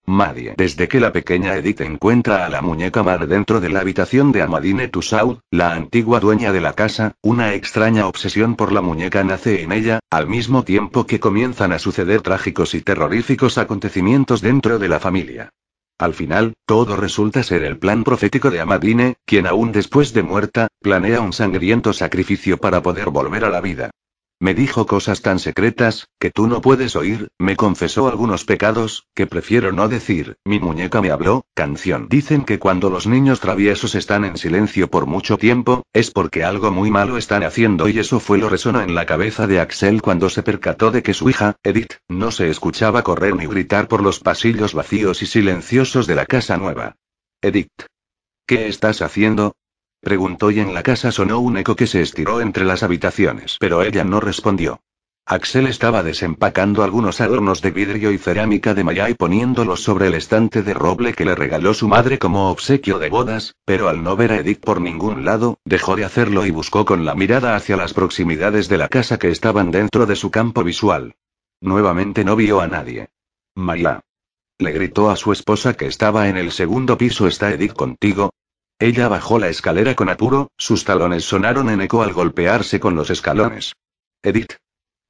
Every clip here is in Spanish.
Madie. Desde que la pequeña Edith encuentra a la muñeca Mar dentro de la habitación de Amadine Tussaud, la antigua dueña de la casa, una extraña obsesión por la muñeca nace en ella, al mismo tiempo que comienzan a suceder trágicos y terroríficos acontecimientos dentro de la familia. Al final, todo resulta ser el plan profético de Amadine, quien aún después de muerta, planea un sangriento sacrificio para poder volver a la vida. Me dijo cosas tan secretas, que tú no puedes oír, me confesó algunos pecados, que prefiero no decir, mi muñeca me habló, canción. Dicen que cuando los niños traviesos están en silencio por mucho tiempo, es porque algo muy malo están haciendo y eso fue lo resonó en la cabeza de Axel cuando se percató de que su hija, Edith, no se escuchaba correr ni gritar por los pasillos vacíos y silenciosos de la casa nueva. Edith. ¿Qué estás haciendo? Preguntó y en la casa sonó un eco que se estiró entre las habitaciones, pero ella no respondió. Axel estaba desempacando algunos adornos de vidrio y cerámica de Maya y poniéndolos sobre el estante de roble que le regaló su madre como obsequio de bodas, pero al no ver a Edith por ningún lado, dejó de hacerlo y buscó con la mirada hacia las proximidades de la casa que estaban dentro de su campo visual. Nuevamente no vio a nadie. Maya. Le gritó a su esposa que estaba en el segundo piso. ¿Está Edith contigo? Ella bajó la escalera con apuro, sus talones sonaron en eco al golpearse con los escalones. Edith.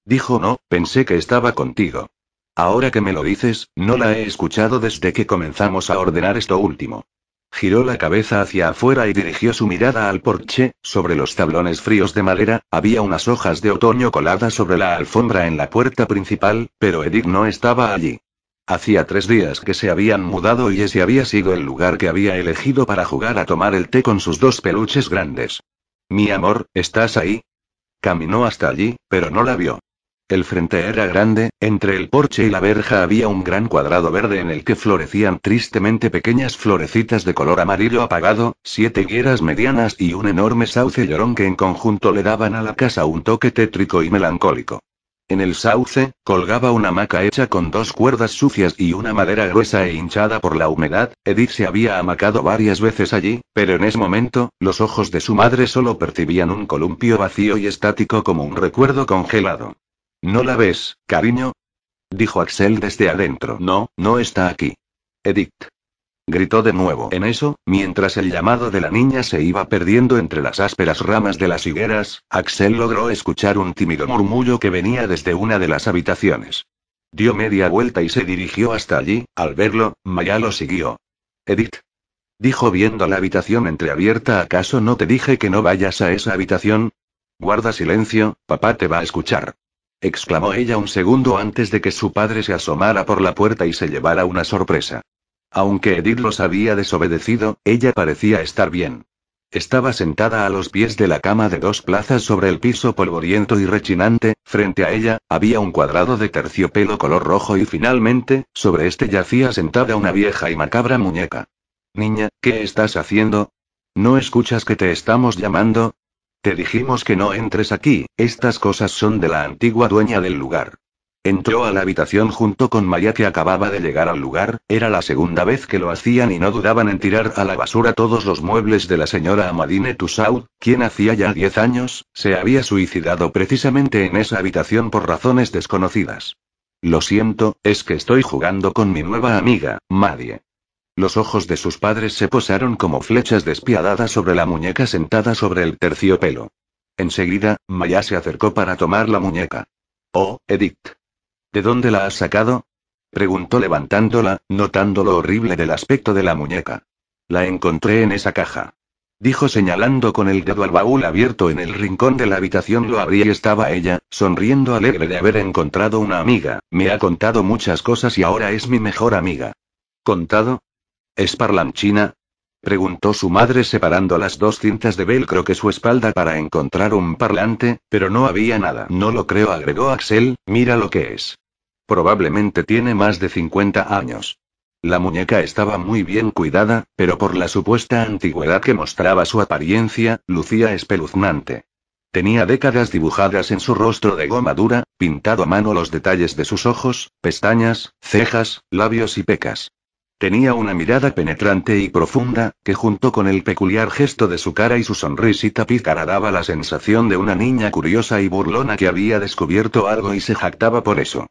Dijo no, pensé que estaba contigo. Ahora que me lo dices, no la he escuchado desde que comenzamos a ordenar esto último. Giró la cabeza hacia afuera y dirigió su mirada al porche, sobre los tablones fríos de madera, había unas hojas de otoño coladas sobre la alfombra en la puerta principal, pero Edith no estaba allí. Hacía 3 días que se habían mudado y ese había sido el lugar que había elegido para jugar a tomar el té con sus 2 peluches grandes. Mi amor, ¿estás ahí? Caminó hasta allí, pero no la vio. El frente era grande, entre el porche y la verja había un gran cuadrado verde en el que florecían tristemente pequeñas florecitas de color amarillo apagado, 7 higueras medianas y un enorme sauce llorón que en conjunto le daban a la casa un toque tétrico y melancólico. En el sauce, colgaba una hamaca hecha con 2 cuerdas sucias y una madera gruesa e hinchada por la humedad. Edith se había hamacado varias veces allí, pero en ese momento, los ojos de su madre solo percibían un columpio vacío y estático como un recuerdo congelado. ¿No la ves, cariño? Dijo Axel desde adentro. No, no está aquí. Edith. Gritó de nuevo. En eso, mientras el llamado de la niña se iba perdiendo entre las ásperas ramas de las higueras, Axel logró escuchar un tímido murmullo que venía desde una de las habitaciones. Dio media vuelta y se dirigió hasta allí. Al verlo, Maya lo siguió. Edith. Dijo viendo la habitación entreabierta. ¿Acaso no te dije que no vayas a esa habitación? Guarda silencio, papá te va a escuchar. Exclamó ella un segundo antes de que su padre se asomara por la puerta y se llevara una sorpresa. Aunque Edith los había desobedecido, ella parecía estar bien. Estaba sentada a los pies de la cama de 2 plazas sobre el piso polvoriento y rechinante, frente a ella, había un cuadrado de terciopelo color rojo y finalmente, sobre este yacía sentada una vieja y macabra muñeca. Niña, ¿qué estás haciendo? ¿No escuchas que te estamos llamando? Te dijimos que no entres aquí, estas cosas son de la antigua dueña del lugar. Entró a la habitación junto con Maya que acababa de llegar al lugar, era la segunda vez que lo hacían y no dudaban en tirar a la basura todos los muebles de la señora Amadine Tussaud, quien hacía ya 10 años, se había suicidado precisamente en esa habitación por razones desconocidas. Lo siento, es que estoy jugando con mi nueva amiga, Madie. Los ojos de sus padres se posaron como flechas despiadadas sobre la muñeca sentada sobre el terciopelo. Enseguida, Maya se acercó para tomar la muñeca. Oh, Edith. ¿De dónde la has sacado? Preguntó levantándola, notando lo horrible del aspecto de la muñeca. La encontré en esa caja. Dijo señalando con el dedo al baúl abierto en el rincón de la habitación. Lo abrí y estaba ella, sonriendo alegre de haber encontrado una amiga. Me ha contado muchas cosas y ahora es mi mejor amiga. ¿Contado? ¿Es parlanchina? Preguntó su madre separando las 2 cintas de velcro que su espalda para encontrar un parlante, pero no había nada. No lo creo, agregó Axel, mira lo que es. Probablemente tiene más de 50 años. La muñeca estaba muy bien cuidada, pero por la supuesta antigüedad que mostraba su apariencia, lucía espeluznante. Tenía décadas dibujadas en su rostro de goma dura, pintado a mano los detalles de sus ojos, pestañas, cejas, labios y pecas. Tenía una mirada penetrante y profunda, que junto con el peculiar gesto de su cara y su sonrisita pícara daba la sensación de una niña curiosa y burlona que había descubierto algo y se jactaba por eso.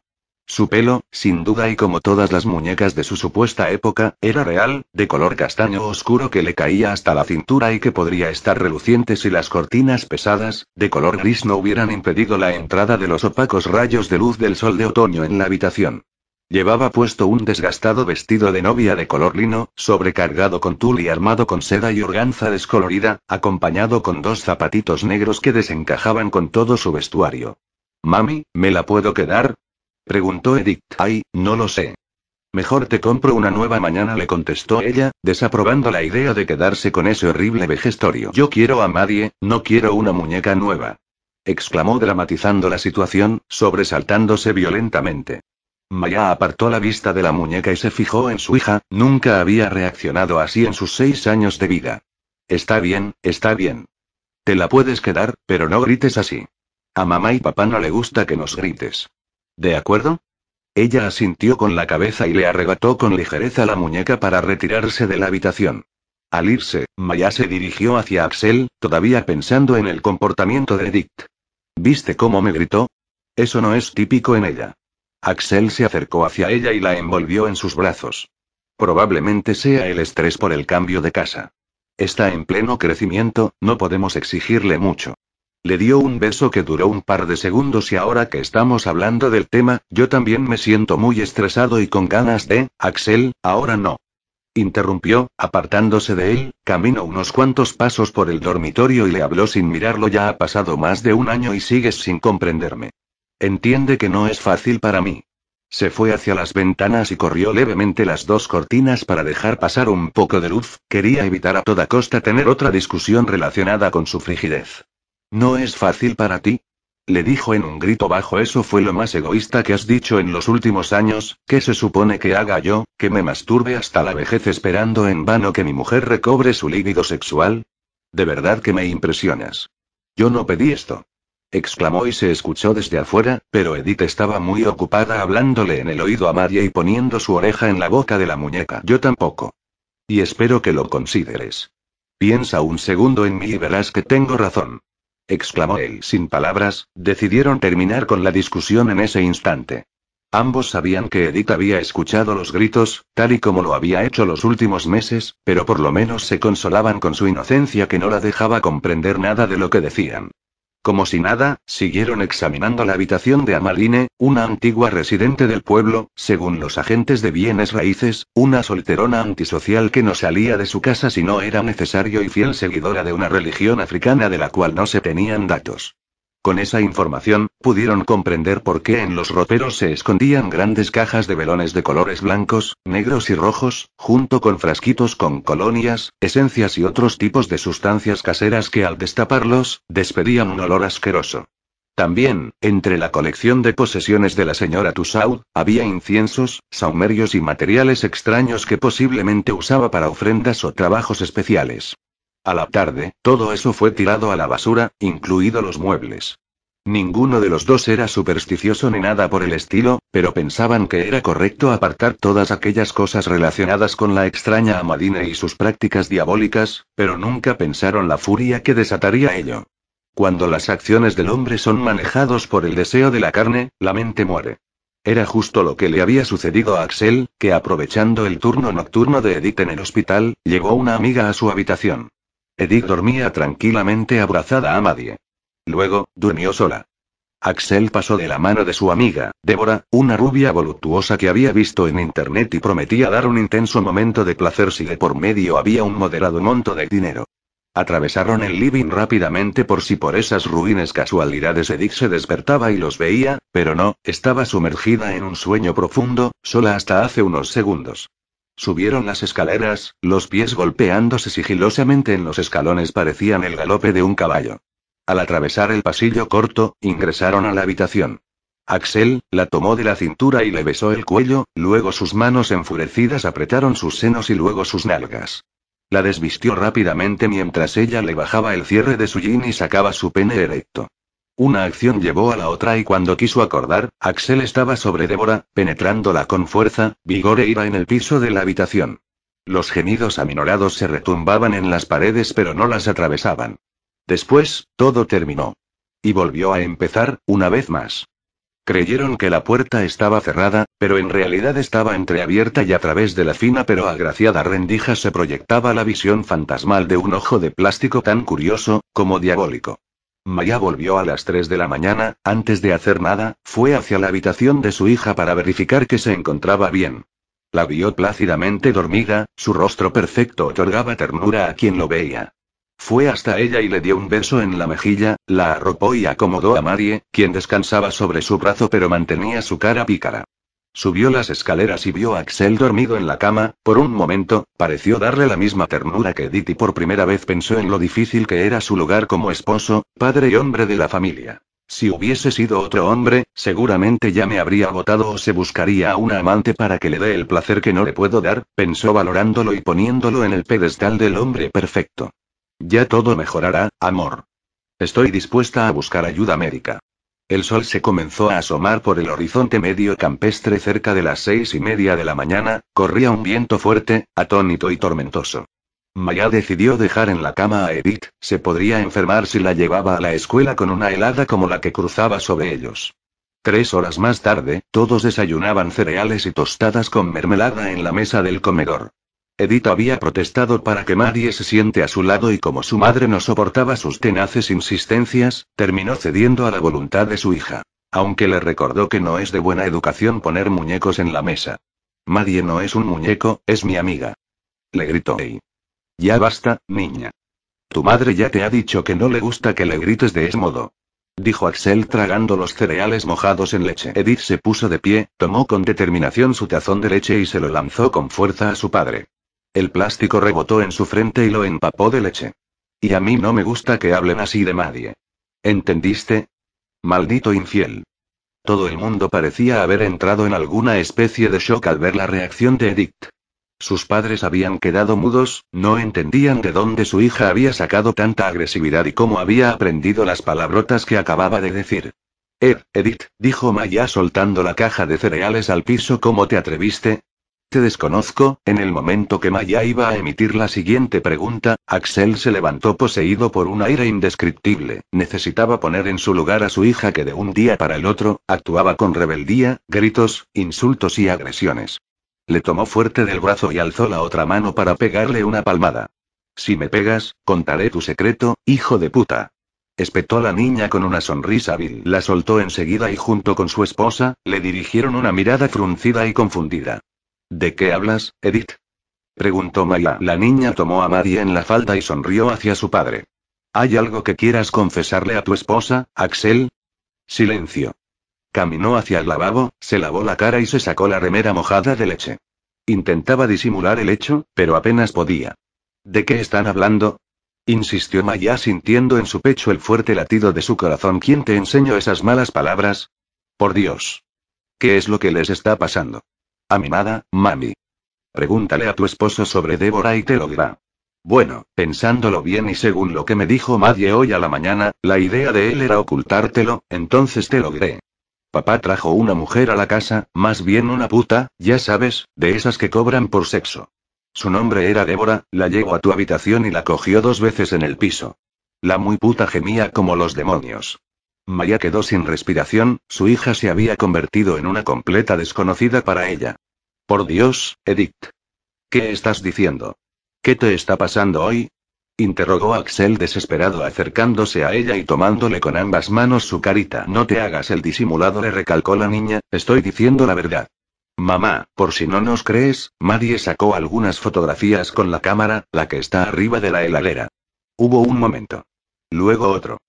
Su pelo, sin duda y como todas las muñecas de su supuesta época, era real, de color castaño oscuro que le caía hasta la cintura y que podría estar reluciente si las cortinas pesadas, de color gris no hubieran impedido la entrada de los opacos rayos de luz del sol de otoño en la habitación. Llevaba puesto un desgastado vestido de novia de color lino, sobrecargado con tul y armado con seda y organza descolorida, acompañado con 2 zapatitos negros que desencajaban con todo su vestuario. «Mami, ¿me la puedo quedar?», preguntó Edith. «Ay, no lo sé. Mejor te compro una nueva mañana», le contestó ella, desaprobando la idea de quedarse con ese horrible vejestorio. «Yo quiero a Maddie, no quiero una muñeca nueva», exclamó dramatizando la situación, sobresaltándose violentamente. Maya apartó la vista de la muñeca y se fijó en su hija, nunca había reaccionado así en sus 6 años de vida. Está bien, está bien. Te la puedes quedar, pero no grites así. A mamá y papá no le gusta que nos grites. ¿De acuerdo? Ella asintió con la cabeza y le arrebató con ligereza la muñeca para retirarse de la habitación. Al irse, Maya se dirigió hacia Axel, todavía pensando en el comportamiento de Edith. ¿Viste cómo me gritó? Eso no es típico en ella. Axel se acercó hacia ella y la envolvió en sus brazos. Probablemente sea el estrés por el cambio de casa. Está en pleno crecimiento, no podemos exigirle mucho. Le dio un beso que duró un par de segundos y ahora que estamos hablando del tema, yo también me siento muy estresado y con ganas de, Axel, ahora no. Interrumpió, apartándose de él, caminó unos cuantos pasos por el dormitorio y le habló sin mirarlo. Ya ha pasado más de un año y sigues sin comprenderme. Entiende que no es fácil para mí. Se fue hacia las ventanas y corrió levemente las 2 cortinas para dejar pasar un poco de luz, quería evitar a toda costa tener otra discusión relacionada con su frigidez. ¿No es fácil para ti?, le dijo en un grito bajo. Eso fue lo más egoísta que has dicho en los últimos años. ¿Qué se supone que haga yo, que me masturbe hasta la vejez esperando en vano que mi mujer recobre su líbido sexual? De verdad que me impresionas. Yo no pedí esto, exclamó y se escuchó desde afuera, pero Edith estaba muy ocupada hablándole en el oído a Maria y poniendo su oreja en la boca de la muñeca. Yo tampoco. Y espero que lo consideres. Piensa un segundo en mí y verás que tengo razón, exclamó él. Sin palabras, decidieron terminar con la discusión en ese instante. Ambos sabían que Edith había escuchado los gritos, tal y como lo había hecho los últimos meses, pero por lo menos se consolaban con su inocencia que no la dejaba comprender nada de lo que decían. Como si nada, siguieron examinando la habitación de Amaline, una antigua residente del pueblo, según los agentes de bienes raíces, una solterona antisocial que no salía de su casa si no era necesario y fiel seguidora de una religión africana de la cual no se tenían datos. Con esa información, pudieron comprender por qué en los roperos se escondían grandes cajas de velones de colores blancos, negros y rojos, junto con frasquitos con colonias, esencias y otros tipos de sustancias caseras que al destaparlos, despedían un olor asqueroso. También, entre la colección de posesiones de la señora Tussaud, había inciensos, saumerios y materiales extraños que posiblemente usaba para ofrendas o trabajos especiales. A la tarde, todo eso fue tirado a la basura, incluidos los muebles. Ninguno de los dos era supersticioso ni nada por el estilo, pero pensaban que era correcto apartar todas aquellas cosas relacionadas con la extraña Amadine y sus prácticas diabólicas, pero nunca pensaron la furia que desataría ello. Cuando las acciones del hombre son manejados por el deseo de la carne, la mente muere. Era justo lo que le había sucedido a Axel, que aprovechando el turno nocturno de Edith en el hospital, llevó una amiga a su habitación. Edith dormía tranquilamente abrazada a Maddie. Luego, durmió sola. Axel pasó de la mano de su amiga, Débora, una rubia voluptuosa que había visto en internet y prometía dar un intenso momento de placer si de por medio había un moderado monto de dinero. Atravesaron el living rápidamente por si por esas ruines casualidades Edith se despertaba y los veía, pero no, estaba sumergida en un sueño profundo, sola hasta hace unos segundos. Subieron las escaleras, los pies golpeándose sigilosamente en los escalones parecían el galope de un caballo. Al atravesar el pasillo corto, ingresaron a la habitación. Axel la tomó de la cintura y le besó el cuello, luego sus manos enfurecidas apretaron sus senos y luego sus nalgas. La desvistió rápidamente mientras ella le bajaba el cierre de su jean y sacaba su pene erecto. Una acción llevó a la otra y cuando quiso acordar, Axel estaba sobre Débora, penetrándola con fuerza, vigor e ira en el piso de la habitación. Los gemidos aminorados se retumbaban en las paredes pero no las atravesaban. Después, todo terminó. Y volvió a empezar, una vez más. Creyeron que la puerta estaba cerrada, pero en realidad estaba entreabierta y a través de la fina pero agraciada rendija se proyectaba la visión fantasmal de un ojo de plástico tan curioso, como diabólico. Maya volvió a las 3 de la mañana, antes de hacer nada, fue hacia la habitación de su hija para verificar que se encontraba bien. La vio plácidamente dormida, su rostro perfecto otorgaba ternura a quien lo veía. Fue hasta ella y le dio un beso en la mejilla, la arropó y acomodó a Marie, quien descansaba sobre su brazo pero mantenía su cara pícara. Subió las escaleras y vio a Axel dormido en la cama. Por un momento, pareció darle la misma ternura que Edith y por primera vez pensó en lo difícil que era su lugar como esposo, padre y hombre de la familia. Si hubiese sido otro hombre, seguramente ya me habría votado o se buscaría a una amante para que le dé el placer que no le puedo dar, pensó valorándolo y poniéndolo en el pedestal del hombre perfecto. Ya todo mejorará, amor. Estoy dispuesta a buscar ayuda médica. El sol se comenzó a asomar por el horizonte medio campestre cerca de las 6:30 de la mañana, corría un viento fuerte, atónito y tormentoso. Maya decidió dejar en la cama a Edith, se podría enfermar si la llevaba a la escuela con una helada como la que cruzaba sobre ellos. 3 horas más tarde, todos desayunaban cereales y tostadas con mermelada en la mesa del comedor. Edith había protestado para que Marie se siente a su lado y como su madre no soportaba sus tenaces insistencias, terminó cediendo a la voluntad de su hija. Aunque le recordó que no es de buena educación poner muñecos en la mesa. Marie no es un muñeco, es mi amiga. Le gritó Ei. Ya basta, niña. Tu madre ya te ha dicho que no le gusta que le grites de ese modo. Dijo Axel tragando los cereales mojados en leche. Edith se puso de pie, tomó con determinación su tazón de leche y se lo lanzó con fuerza a su padre. El plástico rebotó en su frente y lo empapó de leche. Y a mí no me gusta que hablen así de nadie. ¿Entendiste? Maldito infiel. Todo el mundo parecía haber entrado en alguna especie de shock al ver la reacción de Edith. Sus padres habían quedado mudos, no entendían de dónde su hija había sacado tanta agresividad y cómo había aprendido las palabrotas que acababa de decir. Edith, dijo Maya soltando la caja de cereales al piso, ¿cómo te atreviste? Te desconozco. En el momento que Maya iba a emitir la siguiente pregunta, Axel se levantó poseído por un aire indescriptible. Necesitaba poner en su lugar a su hija que de un día para el otro, actuaba con rebeldía, gritos, insultos y agresiones. Le tomó fuerte del brazo y alzó la otra mano para pegarle una palmada. Si me pegas, contaré tu secreto, hijo de puta. Espetó la niña con una sonrisa vil. La soltó enseguida y junto con su esposa, le dirigieron una mirada fruncida y confundida. ¿De qué hablas, Edith? Preguntó Maya. La niña tomó a Marie en la falda y sonrió hacia su padre. ¿Hay algo que quieras confesarle a tu esposa, Axel? Silencio. Caminó hacia el lavabo, se lavó la cara y se sacó la remera mojada de leche. Intentaba disimular el hecho, pero apenas podía. ¿De qué están hablando? Insistió Maya sintiendo en su pecho el fuerte latido de su corazón. ¿Quién te enseñó esas malas palabras? Por Dios. ¿Qué es lo que les está pasando? A mí nada, mami. Pregúntale a tu esposo sobre Débora y te lo dirá. Bueno, pensándolo bien y según lo que me dijo Maddie hoy a la mañana, la idea de él era ocultártelo, entonces te lo diré. Papá trajo una mujer a la casa, más bien una puta, ya sabes, de esas que cobran por sexo. Su nombre era Débora, la llevó a tu habitación y la cogió 2 veces en el piso. La muy puta gemía como los demonios. Maya quedó sin respiración, su hija se había convertido en una completa desconocida para ella. Por Dios, Edith. ¿Qué estás diciendo? ¿Qué te está pasando hoy? Interrogó Axel desesperado acercándose a ella y tomándole con ambas manos su carita. No te hagas el disimulado, le recalcó la niña, estoy diciendo la verdad. Mamá, por si no nos crees, Maddie sacó algunas fotografías con la cámara, la que está arriba de la heladera. Hubo un momento. Luego otro.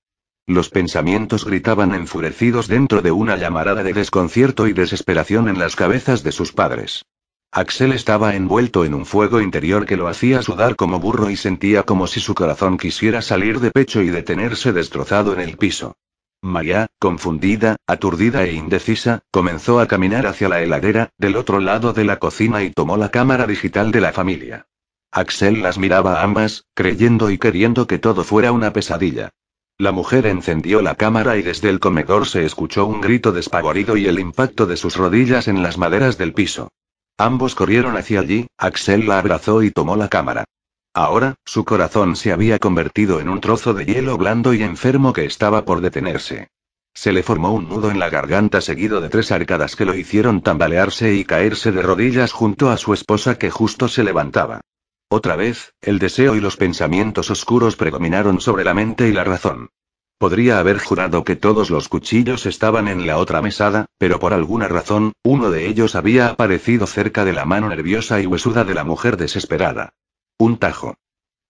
Los pensamientos gritaban enfurecidos dentro de una llamarada de desconcierto y desesperación en las cabezas de sus padres. Axel estaba envuelto en un fuego interior que lo hacía sudar como burro y sentía como si su corazón quisiera salir de pecho y detenerse destrozado en el piso. Maya, confundida, aturdida e indecisa, comenzó a caminar hacia la heladera, del otro lado de la cocina y tomó la cámara digital de la familia. Axel las miraba a ambas, creyendo y queriendo que todo fuera una pesadilla. La mujer encendió la cámara y desde el comedor se escuchó un grito despavorido y el impacto de sus rodillas en las maderas del piso. Ambos corrieron hacia allí, Axel la abrazó y tomó la cámara. Ahora, su corazón se había convertido en un trozo de hielo blando y enfermo que estaba por detenerse. Se le formó un nudo en la garganta seguido de 3 arcadas que lo hicieron tambalearse y caerse de rodillas junto a su esposa que justo se levantaba. Otra vez, el deseo y los pensamientos oscuros predominaron sobre la mente y la razón. Podría haber jurado que todos los cuchillos estaban en la otra mesada, pero por alguna razón, uno de ellos había aparecido cerca de la mano nerviosa y huesuda de la mujer desesperada. Un tajo.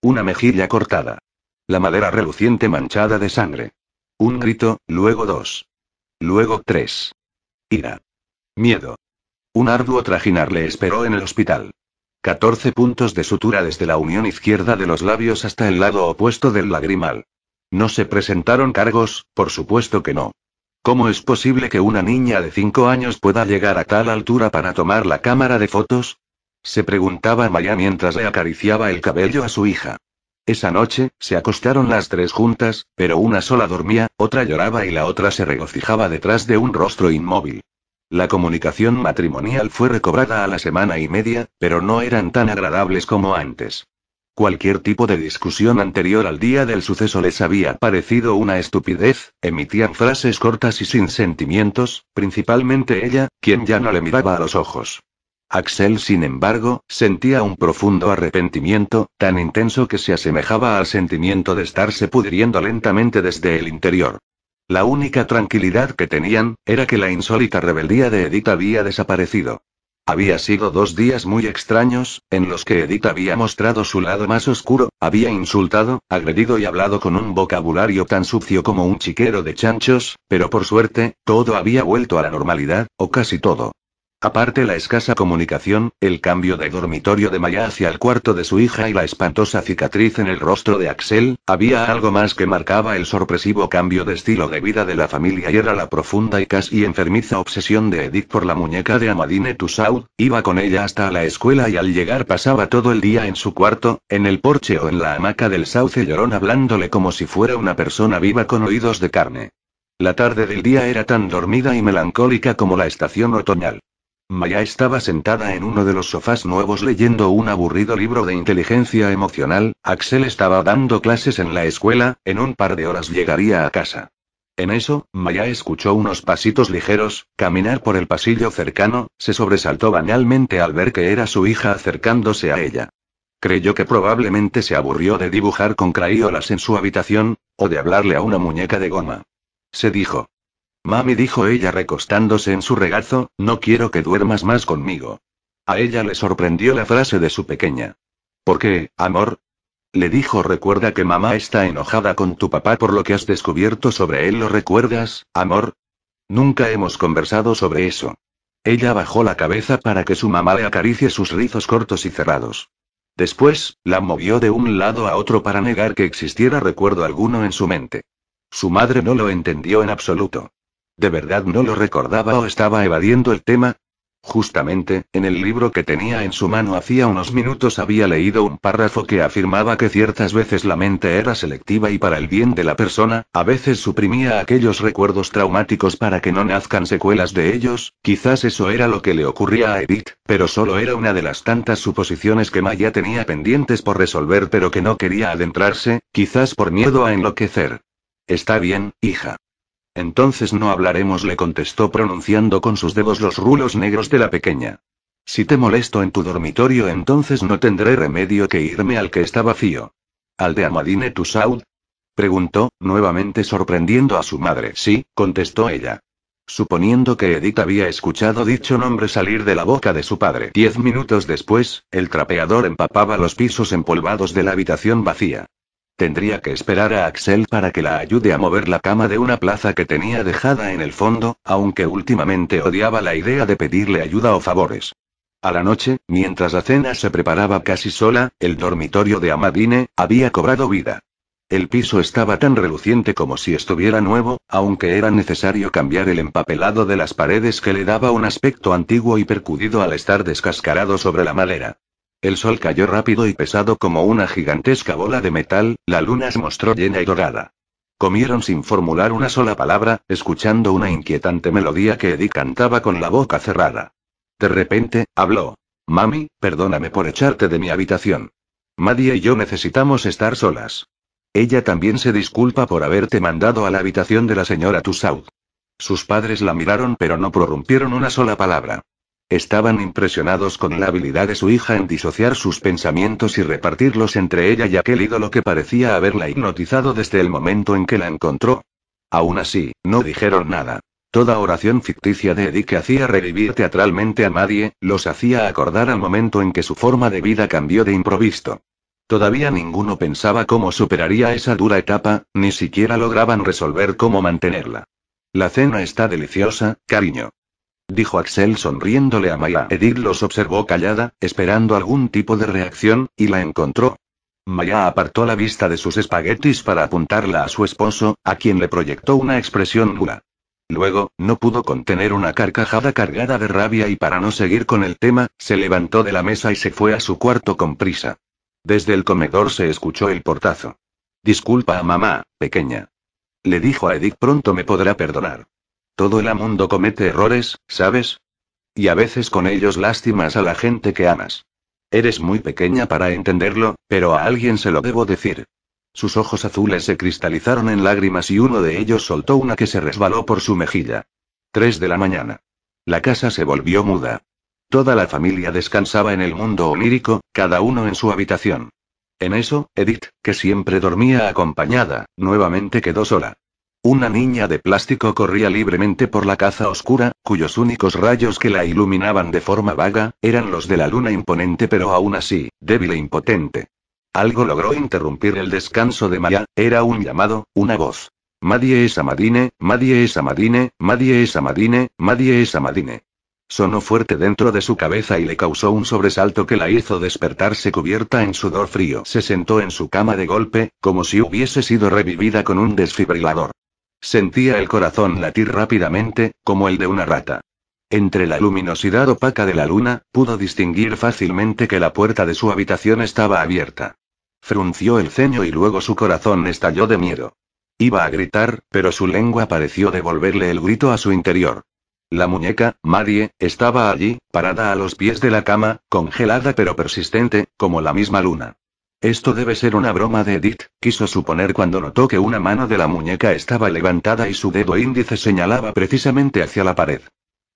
Una mejilla cortada. La madera reluciente manchada de sangre. Un grito, luego 2. Luego 3. Ira. Miedo. Un arduo trajinar le esperó en el hospital. 14 puntos de sutura desde la unión izquierda de los labios hasta el lado opuesto del lagrimal. ¿No se presentaron cargos? Por supuesto que no. ¿Cómo es posible que una niña de 5 años pueda llegar a tal altura para tomar la cámara de fotos? Se preguntaba Maya mientras le acariciaba el cabello a su hija. Esa noche, se acostaron las 3 juntas, pero una sola dormía, otra lloraba y la otra se regocijaba detrás de un rostro inmóvil. La comunicación matrimonial fue recobrada a la semana y media, pero no eran tan agradables como antes. Cualquier tipo de discusión anterior al día del suceso les había parecido una estupidez, emitían frases cortas y sin sentimientos, principalmente ella, quien ya no le miraba a los ojos. Axel, sin embargo, sentía un profundo arrepentimiento, tan intenso que se asemejaba al sentimiento de estarse pudriendo lentamente desde el interior. La única tranquilidad que tenían, era que la insólita rebeldía de Edith había desaparecido. Había sido 2 días muy extraños, en los que Edith había mostrado su lado más oscuro, había insultado, agredido y hablado con un vocabulario tan sucio como un chiquero de chanchos, pero por suerte, todo había vuelto a la normalidad, o casi todo. Aparte la escasa comunicación, el cambio de dormitorio de Maya hacia el cuarto de su hija y la espantosa cicatriz en el rostro de Axel, había algo más que marcaba el sorpresivo cambio de estilo de vida de la familia y era la profunda y casi enfermiza obsesión de Edith por la muñeca de Amadine Tussaud. Iba con ella hasta la escuela y al llegar pasaba todo el día en su cuarto, en el porche o en la hamaca del sauce llorón hablándole como si fuera una persona viva con oídos de carne. La tarde del día era tan dormida y melancólica como la estación otoñal. Maya estaba sentada en uno de los sofás nuevos leyendo un aburrido libro de inteligencia emocional. Axel estaba dando clases en la escuela, en un par de horas llegaría a casa. En eso, Maya escuchó unos pasitos ligeros, caminar por el pasillo cercano, se sobresaltó banalmente al ver que era su hija acercándose a ella. Creyó que probablemente se aburrió de dibujar con crayolas en su habitación, o de hablarle a una muñeca de goma. Se dijo. Mami, dijo ella recostándose en su regazo, no quiero que duermas más conmigo. A ella le sorprendió la frase de su pequeña. ¿Por qué, amor? Le dijo, recuerda que mamá está enojada con tu papá por lo que has descubierto sobre él, ¿lo recuerdas, amor? Nunca hemos conversado sobre eso. Ella bajó la cabeza para que su mamá le acaricie sus rizos cortos y cerrados. Después, la movió de un lado a otro para negar que existiera recuerdo alguno en su mente. Su madre no lo entendió en absoluto. ¿De verdad no lo recordaba o estaba evadiendo el tema? Justamente, en el libro que tenía en su mano hacía unos minutos había leído un párrafo que afirmaba que ciertas veces la mente era selectiva y para el bien de la persona, a veces suprimía aquellos recuerdos traumáticos para que no nazcan secuelas de ellos. Quizás eso era lo que le ocurría a Edith, pero solo era una de las tantas suposiciones que Maya tenía pendientes por resolver pero que no quería adentrarse, quizás por miedo a enloquecer. Está bien, hija. Entonces no hablaremos, le contestó pronunciando con sus dedos los rulos negros de la pequeña. Si te molesto en tu dormitorio, entonces no tendré remedio que irme al que está vacío. ¿Al de Amadine Tussaud? Preguntó, nuevamente sorprendiendo a su madre. Sí, contestó ella. Suponiendo que Edith había escuchado dicho nombre salir de la boca de su padre. 10 minutos después, el trapeador empapaba los pisos empolvados de la habitación vacía. Tendría que esperar a Axel para que la ayude a mover la cama de una plaza que tenía dejada en el fondo, aunque últimamente odiaba la idea de pedirle ayuda o favores. A la noche, mientras la cena se preparaba casi sola, el dormitorio de Amadine había cobrado vida. El piso estaba tan reluciente como si estuviera nuevo, aunque era necesario cambiar el empapelado de las paredes que le daba un aspecto antiguo y percudido al estar descascarado sobre la madera. El sol cayó rápido y pesado como una gigantesca bola de metal, la luna se mostró llena y dorada. Comieron sin formular una sola palabra, escuchando una inquietante melodía que Edith cantaba con la boca cerrada. De repente, habló. Mami, perdóname por echarte de mi habitación. Maddie y yo necesitamos estar solas. Ella también se disculpa por haberte mandado a la habitación de la señora Tussaud. Sus padres la miraron pero no prorrumpieron una sola palabra. Estaban impresionados con la habilidad de su hija en disociar sus pensamientos y repartirlos entre ella y aquel ídolo que parecía haberla hipnotizado desde el momento en que la encontró. Aún así, no dijeron nada. Toda oración ficticia de Edith que hacía revivir teatralmente a Maddie, los hacía acordar al momento en que su forma de vida cambió de improviso. Todavía ninguno pensaba cómo superaría esa dura etapa, ni siquiera lograban resolver cómo mantenerla. La cena está deliciosa, cariño, dijo Axel sonriéndole a Maya. Edith los observó callada, esperando algún tipo de reacción, y la encontró. Maya apartó la vista de sus espaguetis para apuntarla a su esposo, a quien le proyectó una expresión nula. Luego, no pudo contener una carcajada cargada de rabia y para no seguir con el tema, se levantó de la mesa y se fue a su cuarto con prisa. Desde el comedor se escuchó el portazo. Disculpa a mamá, pequeña. Le dijo a Edith, pronto me podrá perdonar. Todo el mundo comete errores, ¿sabes? Y a veces con ellos lastimas a la gente que amas. Eres muy pequeña para entenderlo, pero a alguien se lo debo decir. Sus ojos azules se cristalizaron en lágrimas y uno de ellos soltó una que se resbaló por su mejilla. 3 de la mañana. La casa se volvió muda. Toda la familia descansaba en el mundo onírico, cada uno en su habitación. En eso, Edith, que siempre dormía acompañada, nuevamente quedó sola. Una niña de plástico corría libremente por la caza oscura, cuyos únicos rayos que la iluminaban de forma vaga, eran los de la luna imponente pero aún así, débil e impotente. Algo logró interrumpir el descanso de Maya, era un llamado, una voz. Maddie es Amadine, Maddie es Amadine, Maddie es Amadine, Maddie es Amadine. Sonó fuerte dentro de su cabeza y le causó un sobresalto que la hizo despertarse cubierta en sudor frío. Se sentó en su cama de golpe, como si hubiese sido revivida con un desfibrilador. Sentía el corazón latir rápidamente, como el de una rata. Entre la luminosidad opaca de la luna, pudo distinguir fácilmente que la puerta de su habitación estaba abierta. Frunció el ceño y luego su corazón estalló de miedo. Iba a gritar, pero su lengua pareció devolverle el grito a su interior. La muñeca, Maddie, estaba allí, parada a los pies de la cama, congelada pero persistente, como la misma luna. Esto debe ser una broma de Edith, quiso suponer cuando notó que una mano de la muñeca estaba levantada y su dedo índice señalaba precisamente hacia la pared.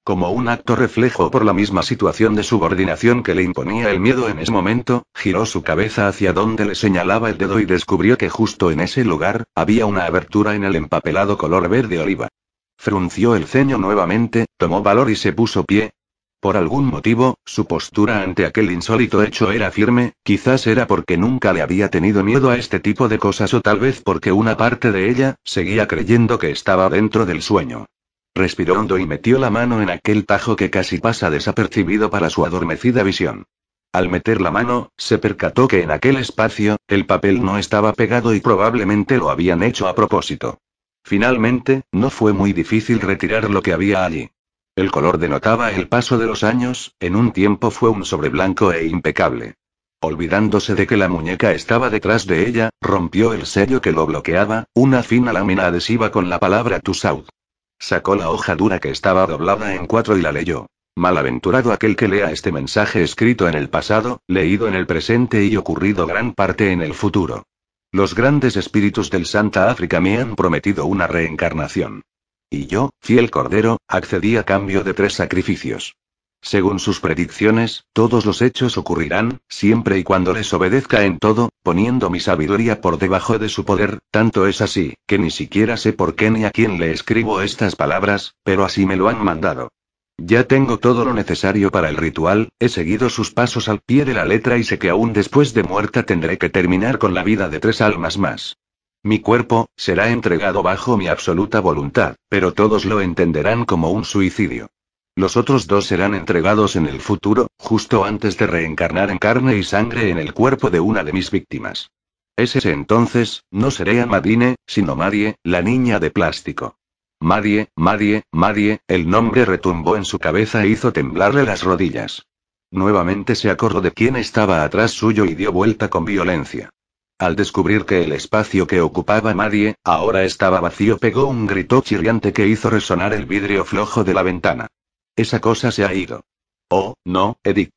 Como un acto reflejo por la misma situación de subordinación que le imponía el miedo en ese momento, giró su cabeza hacia donde le señalaba el dedo y descubrió que justo en ese lugar, había una abertura en el empapelado color verde oliva. Frunció el ceño nuevamente, tomó valor y se puso pie. Por algún motivo, su postura ante aquel insólito hecho era firme, quizás era porque nunca le había tenido miedo a este tipo de cosas o tal vez porque una parte de ella, seguía creyendo que estaba dentro del sueño. Respiró hondo y metió la mano en aquel tajo que casi pasa desapercibido para su adormecida visión. Al meter la mano, se percató que en aquel espacio, el papel no estaba pegado y probablemente lo habían hecho a propósito. Finalmente, no fue muy difícil retirar lo que había allí. El color denotaba el paso de los años, en un tiempo fue un sobre blanco e impecable. Olvidándose de que la muñeca estaba detrás de ella, rompió el sello que lo bloqueaba, una fina lámina adhesiva con la palabra Tussaud. Sacó la hoja dura que estaba doblada en 4 y la leyó. Malaventurado aquel que lea este mensaje escrito en el pasado, leído en el presente y ocurrido gran parte en el futuro. Los grandes espíritus del Santa África me han prometido una reencarnación. Y yo, fiel cordero, accedí a cambio de 3 sacrificios. Según sus predicciones, todos los hechos ocurrirán, siempre y cuando les obedezca en todo, poniendo mi sabiduría por debajo de su poder, tanto es así, que ni siquiera sé por qué ni a quién le escribo estas palabras, pero así me lo han mandado. Ya tengo todo lo necesario para el ritual, he seguido sus pasos al pie de la letra y sé que aún después de muerta tendré que terminar con la vida de 3 almas más. Mi cuerpo, será entregado bajo mi absoluta voluntad, pero todos lo entenderán como un suicidio. Los otros 2 serán entregados en el futuro, justo antes de reencarnar en carne y sangre en el cuerpo de una de mis víctimas. Ese entonces, no seré Amadine, sino Maddie, la niña de plástico. Maddie, Maddie, Maddie, el nombre retumbó en su cabeza e hizo temblarle las rodillas. Nuevamente se acordó de quién estaba atrás suyo y dio vuelta con violencia. Al descubrir que el espacio que ocupaba Maddie, ahora estaba vacío, pegó un grito chirriante que hizo resonar el vidrio flojo de la ventana. Esa cosa se ha ido. Oh, no, Edith.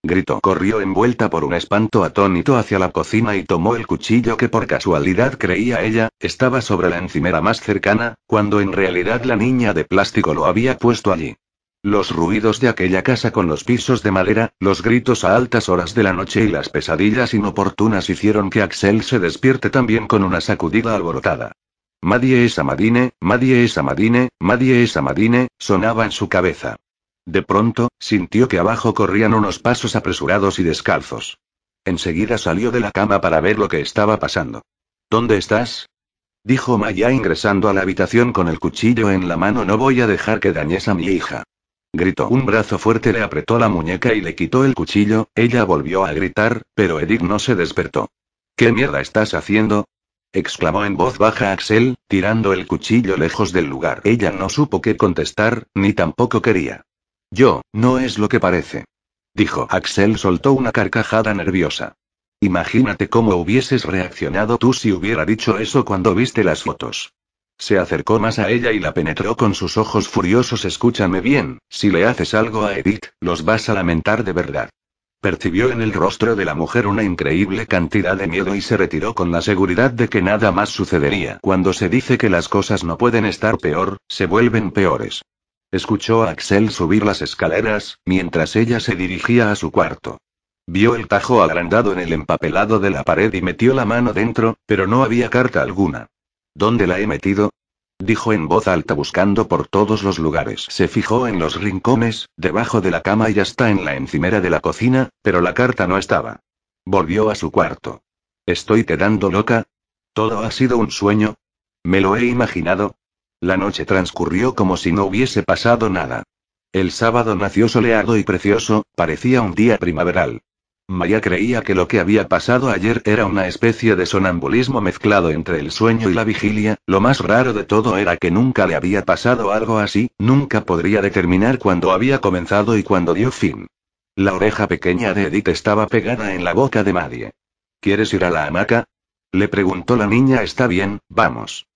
Gritó. Corrió envuelta por un espanto atónito hacia la cocina y tomó el cuchillo que por casualidad creía ella, estaba sobre la encimera más cercana, cuando en realidad la niña de plástico lo había puesto allí. Los ruidos de aquella casa con los pisos de madera, los gritos a altas horas de la noche y las pesadillas inoportunas hicieron que Axel se despierte también con una sacudida alborotada. Maddie es Amadine, Maddie es Amadine, Maddie es Amadine, sonaba en su cabeza. De pronto, sintió que abajo corrían unos pasos apresurados y descalzos. Enseguida salió de la cama para ver lo que estaba pasando. ¿Dónde estás?, dijo Maya ingresando a la habitación con el cuchillo en la mano. No voy a dejar que dañes a mi hija, gritó. Un brazo fuerte le apretó la muñeca y le quitó el cuchillo. Ella volvió a gritar, pero Edith no se despertó. ¿Qué mierda estás haciendo?, exclamó en voz baja Axel, tirando el cuchillo lejos del lugar. Ella no supo qué contestar, ni tampoco quería. No es lo que parece, dijo. Axel soltó una carcajada nerviosa. Imagínate cómo hubieses reaccionado tú si hubiera dicho eso cuando viste las fotos. Se acercó más a ella y la penetró con sus ojos furiosos. Escúchame bien, si le haces algo a Edith, los vas a lamentar de verdad. Percibió en el rostro de la mujer una increíble cantidad de miedo y se retiró con la seguridad de que nada más sucedería. Cuando se dice que las cosas no pueden estar peor, se vuelven peores. Escuchó a Axel subir las escaleras, mientras ella se dirigía a su cuarto. Vio el tajo agrandado en el empapelado de la pared y metió la mano dentro, pero no había carta alguna. ¿Dónde la he metido?, dijo en voz alta buscando por todos los lugares. Se fijó en los rincones, debajo de la cama y hasta en la encimera de la cocina, pero la carta no estaba. Volvió a su cuarto. ¿Estoy quedando loca? ¿Todo ha sido un sueño? ¿Me lo he imaginado? La noche transcurrió como si no hubiese pasado nada. El sábado nació soleado y precioso, parecía un día primaveral. Maya creía que lo que había pasado ayer era una especie de sonambulismo mezclado entre el sueño y la vigilia. Lo más raro de todo era que nunca le había pasado algo así, nunca podría determinar cuándo había comenzado y cuándo dio fin. La oreja pequeña de Edith estaba pegada en la boca de Maddie. ¿Quieres ir a la hamaca?, le preguntó la niña. Está bien, vamos.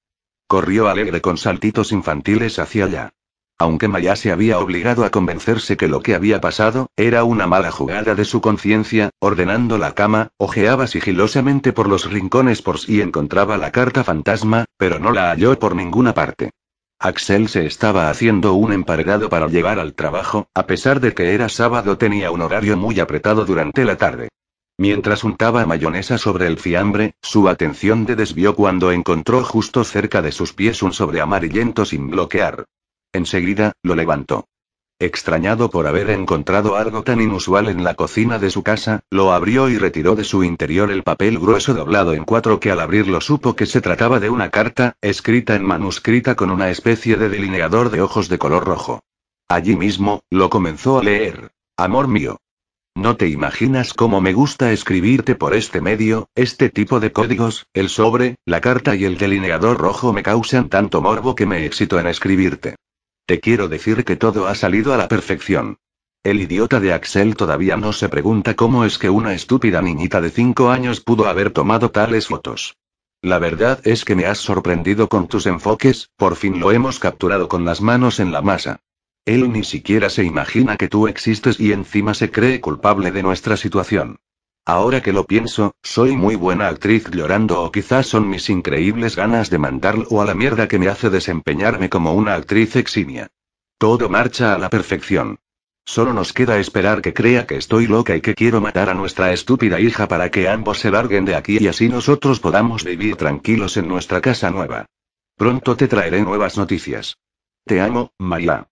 Corrió alegre con saltitos infantiles hacia allá. Aunque Maya se había obligado a convencerse que lo que había pasado era una mala jugada de su conciencia, ordenando la cama, ojeaba sigilosamente por los rincones por si encontraba la carta fantasma, pero no la halló por ninguna parte. Axel se estaba haciendo un emparedado para llevar al trabajo. A pesar de que era sábado, tenía un horario muy apretado durante la tarde. Mientras untaba mayonesa sobre el fiambre, su atención se desvió cuando encontró justo cerca de sus pies un sobre amarillento sin bloquear. Enseguida, lo levantó. Extrañado por haber encontrado algo tan inusual en la cocina de su casa, lo abrió y retiró de su interior el papel grueso doblado en cuatro que al abrirlo supo que se trataba de una carta, escrita en manuscrita con una especie de delineador de ojos de color rojo. Allí mismo, lo comenzó a leer. Amor mío. No te imaginas cómo me gusta escribirte por este medio. Este tipo de códigos, el sobre, la carta y el delineador rojo me causan tanto morbo que me excito en escribirte. Te quiero decir que todo ha salido a la perfección. El idiota de Axel todavía no se pregunta cómo es que una estúpida niñita de 5 años pudo haber tomado tales fotos. La verdad es que me has sorprendido con tus enfoques. Por fin lo hemos capturado con las manos en la masa. Él ni siquiera se imagina que tú existes y encima se cree culpable de nuestra situación. Ahora que lo pienso, soy muy buena actriz llorando, o quizás son mis increíbles ganas de mandarlo a la mierda que me hace desempeñarme como una actriz eximia. Todo marcha a la perfección. Solo nos queda esperar que crea que estoy loca y que quiero matar a nuestra estúpida hija para que ambos se larguen de aquí y así nosotros podamos vivir tranquilos en nuestra casa nueva. Pronto te traeré nuevas noticias. Te amo, Maya.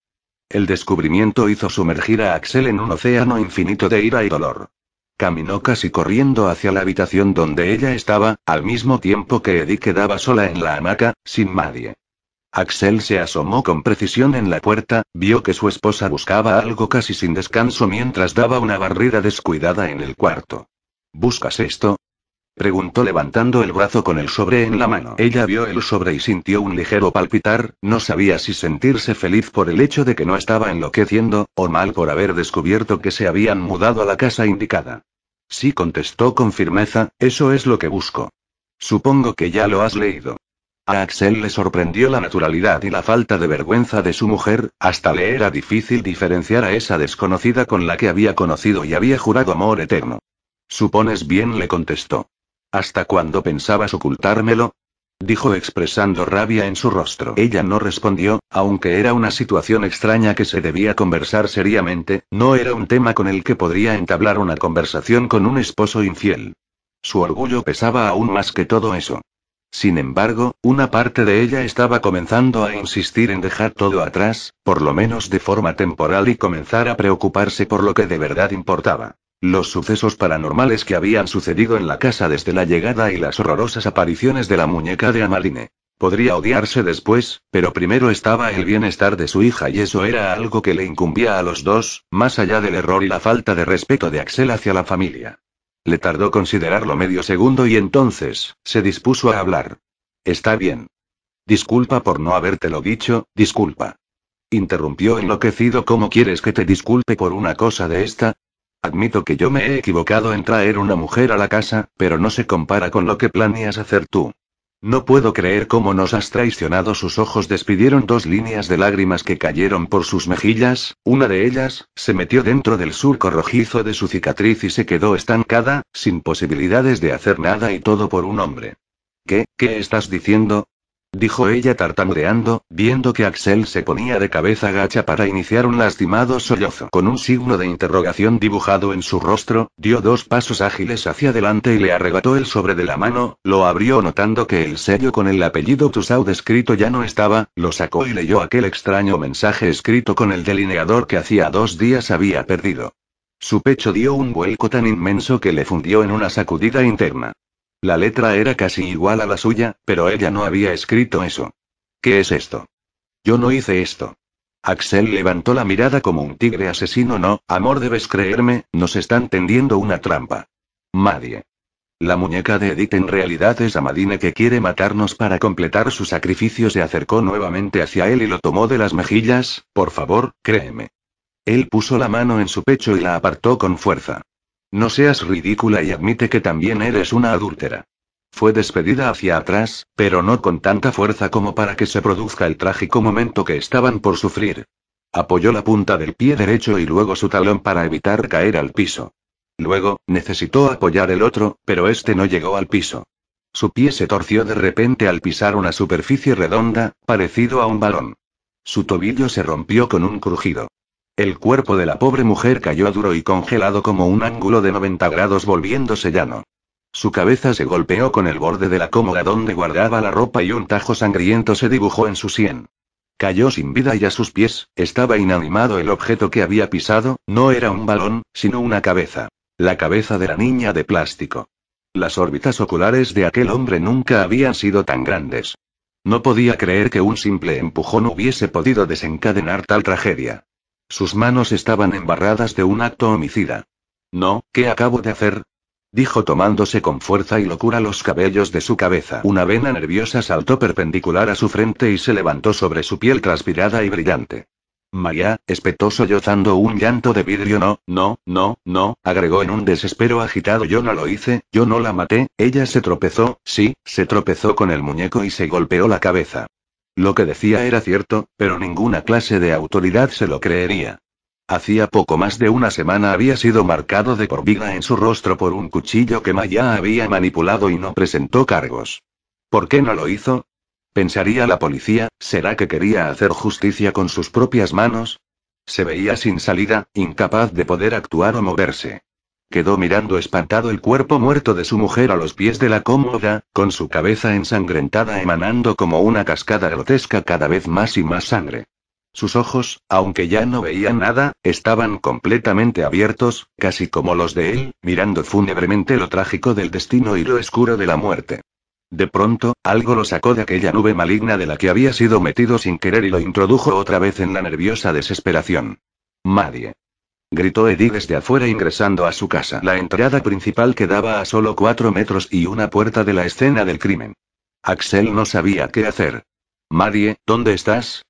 El descubrimiento hizo sumergir a Axel en un océano infinito de ira y dolor. Caminó casi corriendo hacia la habitación donde ella estaba, al mismo tiempo que Edith quedaba sola en la hamaca, sin nadie. Axel se asomó con precisión en la puerta, vio que su esposa buscaba algo casi sin descanso mientras daba una barrida descuidada en el cuarto. ¿Buscas esto?, preguntó levantando el brazo con el sobre en la mano. Ella vio el sobre y sintió un ligero palpitar. No sabía si sentirse feliz por el hecho de que no estaba enloqueciendo, o mal por haber descubierto que se habían mudado a la casa indicada. Sí, contestó con firmeza, eso es lo que busco. Supongo que ya lo has leído. A Axel le sorprendió la naturalidad y la falta de vergüenza de su mujer, hasta le era difícil diferenciar a esa desconocida con la que había conocido y había jurado amor eterno. Supones bien, le contestó. ¿Hasta cuándo pensabas ocultármelo? Dijo expresando rabia en su rostro. Ella no respondió, aunque era una situación extraña que se debía conversar seriamente, no era un tema con el que podría entablar una conversación con un esposo infiel. Su orgullo pesaba aún más que todo eso. Sin embargo, una parte de ella estaba comenzando a insistir en dejar todo atrás, por lo menos de forma temporal, y comenzar a preocuparse por lo que de verdad importaba. Los sucesos paranormales que habían sucedido en la casa desde la llegada y las horrorosas apariciones de la muñeca de Amaline. Podría odiarse después, pero primero estaba el bienestar de su hija y eso era algo que le incumbía a los dos, más allá del error y la falta de respeto de Axel hacia la familia. Le tardó considerarlo medio segundo y entonces, se dispuso a hablar. Está bien. Disculpa por no habértelo dicho, disculpa. Interrumpió enloquecido. ¿Cómo quieres que te disculpe por una cosa de esta? Admito que yo me he equivocado en traer una mujer a la casa, pero no se compara con lo que planeas hacer tú. No puedo creer cómo nos has traicionado. Sus ojos despidieron 2 líneas de lágrimas que cayeron por sus mejillas, una de ellas, se metió dentro del surco rojizo de su cicatriz y se quedó estancada, sin posibilidades de hacer nada y todo por un hombre. ¿Qué estás diciendo? Dijo ella tartamudeando, viendo que Axel se ponía de cabeza gacha para iniciar un lastimado sollozo. Con un signo de interrogación dibujado en su rostro, dio 2 pasos ágiles hacia adelante y le arrebató el sobre de la mano, lo abrió notando que el sello con el apellido Tussaud escrito ya no estaba, lo sacó y leyó aquel extraño mensaje escrito con el delineador que hacía 2 días había perdido. Su pecho dio un vuelco tan inmenso que le fundió en una sacudida interna. La letra era casi igual a la suya, pero ella no había escrito eso. ¿Qué es esto? Yo no hice esto. Axel levantó la mirada como un tigre asesino. No, amor, debes creerme, nos están tendiendo una trampa. Maddie. La muñeca de Edith en realidad es Amadine, que quiere matarnos para completar su sacrificio. Se acercó nuevamente hacia él y lo tomó de las mejillas. Por favor, créeme. Él puso la mano en su pecho y la apartó con fuerza. No seas ridícula y admite que también eres una adúltera. Fue despedida hacia atrás, pero no con tanta fuerza como para que se produzca el trágico momento que estaban por sufrir. Apoyó la punta del pie derecho y luego su talón para evitar caer al piso. Luego, necesitó apoyar el otro, pero este no llegó al piso. Su pie se torció de repente al pisar una superficie redonda, parecido a un balón. Su tobillo se rompió con un crujido. El cuerpo de la pobre mujer cayó duro y congelado como un ángulo de 90 grados, volviéndose llano. Su cabeza se golpeó con el borde de la cómoda donde guardaba la ropa y un tajo sangriento se dibujó en su sien. Cayó sin vida y a sus pies, estaba inanimado el objeto que había pisado. No era un balón, sino una cabeza. La cabeza de la niña de plástico. Las órbitas oculares de aquel hombre nunca habían sido tan grandes. No podía creer que un simple empujón hubiese podido desencadenar tal tragedia. Sus manos estaban embarradas de un acto homicida. No, ¿qué acabo de hacer? Dijo tomándose con fuerza y locura los cabellos de su cabeza. Una vena nerviosa saltó perpendicular a su frente y se levantó sobre su piel transpirada y brillante. María, espetó sollozando un llanto de vidrio. No, agregó en un desespero agitado. Yo no lo hice, yo no la maté. Ella se tropezó, sí, se tropezó con el muñeco y se golpeó la cabeza. Lo que decía era cierto, pero ninguna clase de autoridad se lo creería. Hacía poco más de una semana había sido marcado de por vida en su rostro por un cuchillo que Maya había manipulado y no presentó cargos. ¿Por qué no lo hizo? Pensaría la policía, ¿será que quería hacer justicia con sus propias manos? Se veía sin salida, incapaz de poder actuar o moverse. Quedó mirando espantado el cuerpo muerto de su mujer a los pies de la cómoda, con su cabeza ensangrentada emanando como una cascada grotesca cada vez más y más sangre. Sus ojos, aunque ya no veían nada, estaban completamente abiertos, casi como los de él, mirando fúnebremente lo trágico del destino y lo oscuro de la muerte. De pronto, algo lo sacó de aquella nube maligna de la que había sido metido sin querer y lo introdujo otra vez en la nerviosa desesperación. Maddie. Gritó Edith desde afuera ingresando a su casa. La entrada principal quedaba a solo 4 metros y una puerta de la escena del crimen. Axel no sabía qué hacer. Maddie, ¿dónde estás?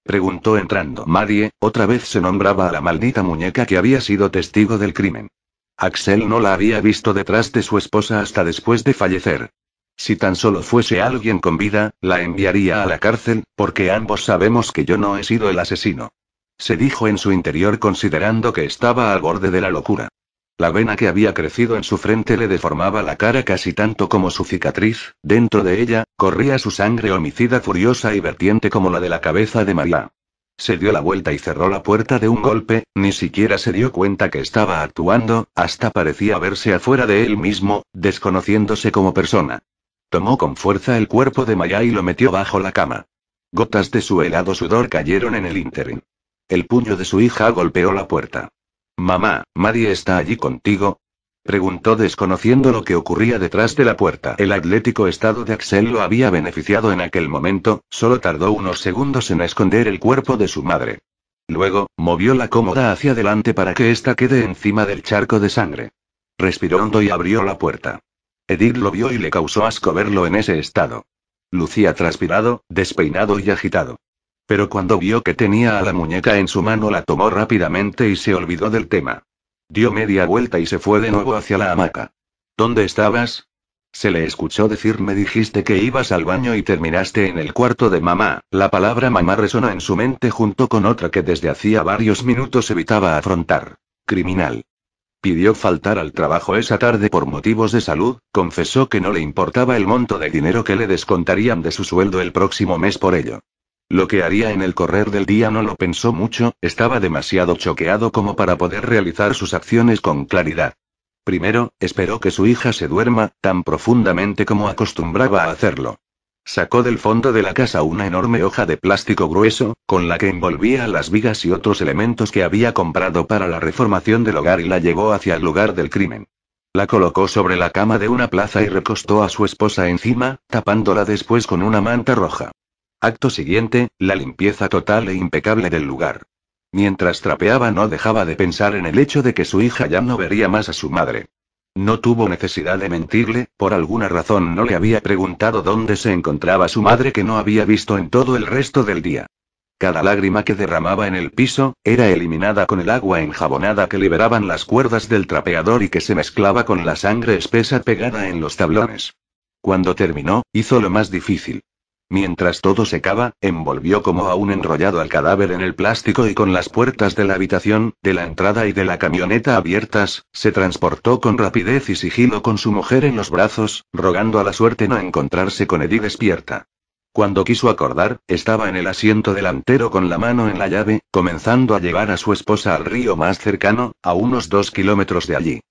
Preguntó entrando. Maddie, otra vez se nombraba a la maldita muñeca que había sido testigo del crimen. Axel no la había visto detrás de su esposa hasta después de fallecer. Si tan solo fuese alguien con vida, la enviaría a la cárcel, porque ambos sabemos que yo no he sido el asesino. Se dijo en su interior considerando que estaba al borde de la locura. La vena que había crecido en su frente le deformaba la cara casi tanto como su cicatriz, dentro de ella, corría su sangre homicida furiosa y vertiente como la de la cabeza de María. Se dio la vuelta y cerró la puerta de un golpe, ni siquiera se dio cuenta que estaba actuando, hasta parecía verse afuera de él mismo, desconociéndose como persona. Tomó con fuerza el cuerpo de Maya y lo metió bajo la cama. Gotas de su helado sudor cayeron en el ínterin. El puño de su hija golpeó la puerta. «Mamá, ¿Maddie está allí contigo?», preguntó desconociendo lo que ocurría detrás de la puerta. El atlético estado de Axel lo había beneficiado en aquel momento, solo tardó unos segundos en esconder el cuerpo de su madre. Luego, movió la cómoda hacia adelante para que ésta quede encima del charco de sangre. Respiró hondo y abrió la puerta. Edith lo vio y le causó asco verlo en ese estado. Lucía transpirado, despeinado y agitado. Pero cuando vio que tenía a la muñeca en su mano la tomó rápidamente y se olvidó del tema. Dio media vuelta y se fue de nuevo hacia la hamaca. «¿Dónde estabas?», se le escuchó decir. «Me dijiste que ibas al baño y terminaste en el cuarto de mamá». La palabra mamá resonó en su mente junto con otra que desde hacía varios minutos evitaba afrontar. Criminal. Pidió faltar al trabajo esa tarde por motivos de salud, confesó que no le importaba el monto de dinero que le descontarían de su sueldo el próximo mes por ello. Lo que haría en el correr del día no lo pensó mucho, estaba demasiado choqueado como para poder realizar sus acciones con claridad. Primero, esperó que su hija se duerma, tan profundamente como acostumbraba a hacerlo. Sacó del fondo de la casa una enorme hoja de plástico grueso, con la que envolvía las vigas y otros elementos que había comprado para la reformación del hogar y la llevó hacia el lugar del crimen. La colocó sobre la cama de una plaza y recostó a su esposa encima, tapándola después con una manta roja. Acto siguiente, la limpieza total e impecable del lugar. Mientras trapeaba no dejaba de pensar en el hecho de que su hija ya no vería más a su madre. No tuvo necesidad de mentirle, por alguna razón no le había preguntado dónde se encontraba su madre que no había visto en todo el resto del día. Cada lágrima que derramaba en el piso, era eliminada con el agua enjabonada que liberaban las cuerdas del trapeador y que se mezclaba con la sangre espesa pegada en los tablones. Cuando terminó, hizo lo más difícil. Mientras todo secaba, envolvió como aún enrollado al cadáver en el plástico y con las puertas de la habitación, de la entrada y de la camioneta abiertas, se transportó con rapidez y sigilo con su mujer en los brazos, rogando a la suerte no encontrarse con Edith despierta. Cuando quiso acordar, estaba en el asiento delantero con la mano en la llave, comenzando a llevar a su esposa al río más cercano, a unos 2 kilómetros de allí.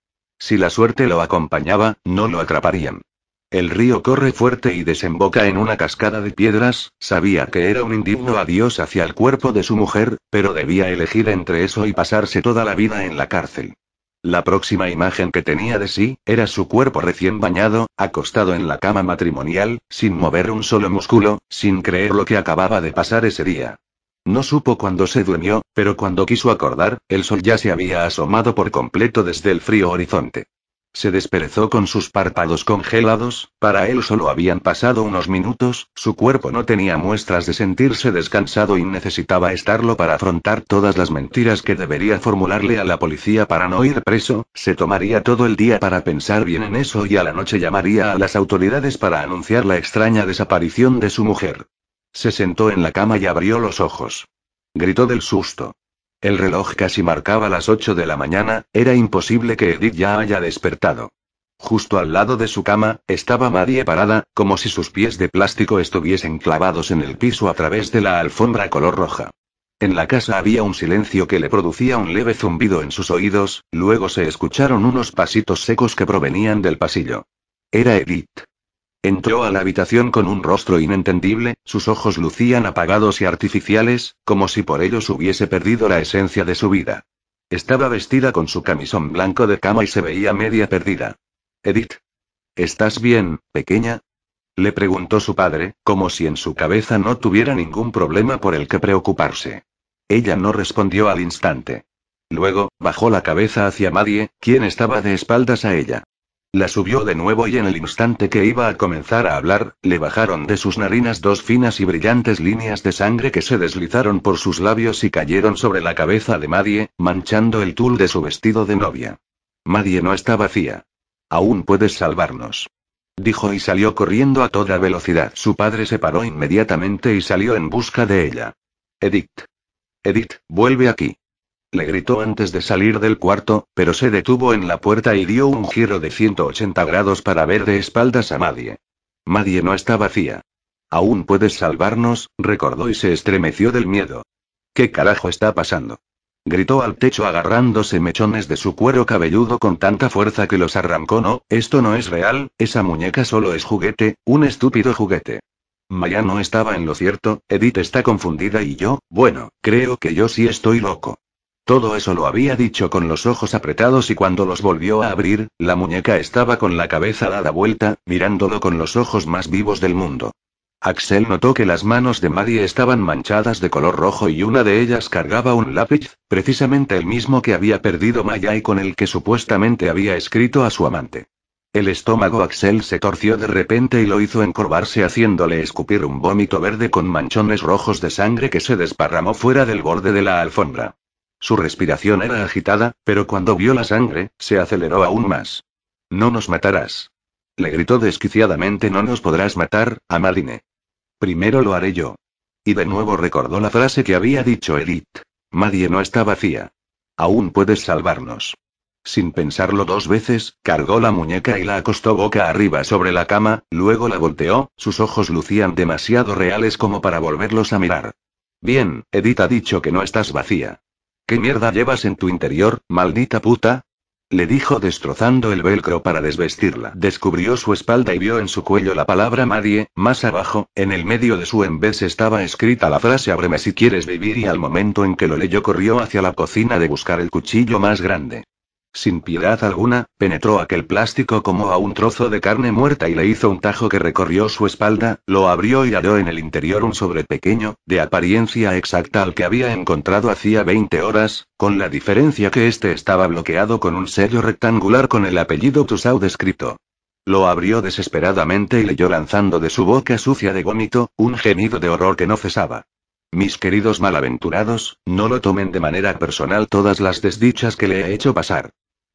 Si la suerte lo acompañaba, no lo atraparían. El río corre fuerte y desemboca en una cascada de piedras. Sabía que era un indigno adiós hacia el cuerpo de su mujer, pero debía elegir entre eso y pasarse toda la vida en la cárcel. La próxima imagen que tenía de sí, era su cuerpo recién bañado, acostado en la cama matrimonial, sin mover un solo músculo, sin creer lo que acababa de pasar ese día. No supo cuándo se durmió, pero cuando quiso acordar, el sol ya se había asomado por completo desde el frío horizonte. Se desperezó con sus párpados congelados, para él solo habían pasado unos minutos, su cuerpo no tenía muestras de sentirse descansado y necesitaba estarlo para afrontar todas las mentiras que debería formularle a la policía para no ir preso. Se tomaría todo el día para pensar bien en eso y a la noche llamaría a las autoridades para anunciar la extraña desaparición de su mujer. Se sentó en la cama y abrió los ojos. Gritó del susto. El reloj casi marcaba las 8 de la mañana, era imposible que Edith ya haya despertado. Justo al lado de su cama, estaba Maddie parada, como si sus pies de plástico estuviesen clavados en el piso a través de la alfombra color roja. En la casa había un silencio que le producía un leve zumbido en sus oídos, luego se escucharon unos pasitos secos que provenían del pasillo. Era Edith. Entró a la habitación con un rostro inentendible, sus ojos lucían apagados y artificiales, como si por ellos hubiese perdido la esencia de su vida. Estaba vestida con su camisón blanco de cama y se veía media perdida. «Edith. ¿Estás bien, pequeña?», le preguntó su padre, como si en su cabeza no tuviera ningún problema por el que preocuparse. Ella no respondió al instante. Luego, bajó la cabeza hacia Maddie, quien estaba de espaldas a ella. La subió de nuevo y en el instante que iba a comenzar a hablar, le bajaron de sus narinas 2 finas y brillantes líneas de sangre que se deslizaron por sus labios y cayeron sobre la cabeza de Maddie, manchando el tul de su vestido de novia. «Maddie no está vacía. Aún puedes salvarnos». dijo y salió corriendo a toda velocidad. Su padre se paró inmediatamente y salió en busca de ella. Edith. Edith, vuelve aquí. Le gritó antes de salir del cuarto, pero se detuvo en la puerta y dio un giro de 180 grados para ver de espaldas a Maddie. Maddie no está vacía. Aún puedes salvarnos, recordó y se estremeció del miedo. ¿Qué carajo está pasando? Gritó al techo agarrándose mechones de su cuero cabelludo con tanta fuerza que los arrancó. No, esto no es real, esa muñeca solo es juguete, un estúpido juguete. Maya no estaba en lo cierto, Edith está confundida y yo, bueno, creo que yo sí estoy loco. Todo eso lo había dicho con los ojos apretados y cuando los volvió a abrir, la muñeca estaba con la cabeza dada vuelta, mirándolo con los ojos más vivos del mundo. Axel notó que las manos de Maddie estaban manchadas de color rojo y una de ellas cargaba un lápiz, precisamente el mismo que había perdido Maya y con el que supuestamente había escrito a su amante. El estómago Axel se torció de repente y lo hizo encorvarse haciéndole escupir un vómito verde con manchones rojos de sangre que se desparramó fuera del borde de la alfombra. Su respiración era agitada, pero cuando vio la sangre, se aceleró aún más. No nos matarás. Le gritó desquiciadamente. No nos podrás matar, Amadine. Primero lo haré yo. Y de nuevo recordó la frase que había dicho Edith. Maddie no está vacía. Aún puedes salvarnos. Sin pensarlo dos veces, cargó la muñeca y la acostó boca arriba sobre la cama, luego la volteó, sus ojos lucían demasiado reales como para volverlos a mirar. Bien, Edith ha dicho que no estás vacía. ¿Qué mierda llevas en tu interior, maldita puta? Le dijo destrozando el velcro para desvestirla. Descubrió su espalda y vio en su cuello la palabra Maddie, más abajo, en el medio de su embés estaba escrita la frase ábreme si quieres vivir y al momento en que lo leyó corrió hacia la cocina de buscar el cuchillo más grande. Sin piedad alguna, penetró aquel plástico como a un trozo de carne muerta y le hizo un tajo que recorrió su espalda, lo abrió y halló en el interior un sobre pequeño, de apariencia exacta al que había encontrado hacía 20 horas, con la diferencia que este estaba bloqueado con un sello rectangular con el apellido Tussaud escrito. Lo abrió desesperadamente y leyó lanzando de su boca sucia de vómito, un gemido de horror que no cesaba. Mis queridos malaventurados, no lo tomen de manera personal todas las desdichas que le he hecho pasar.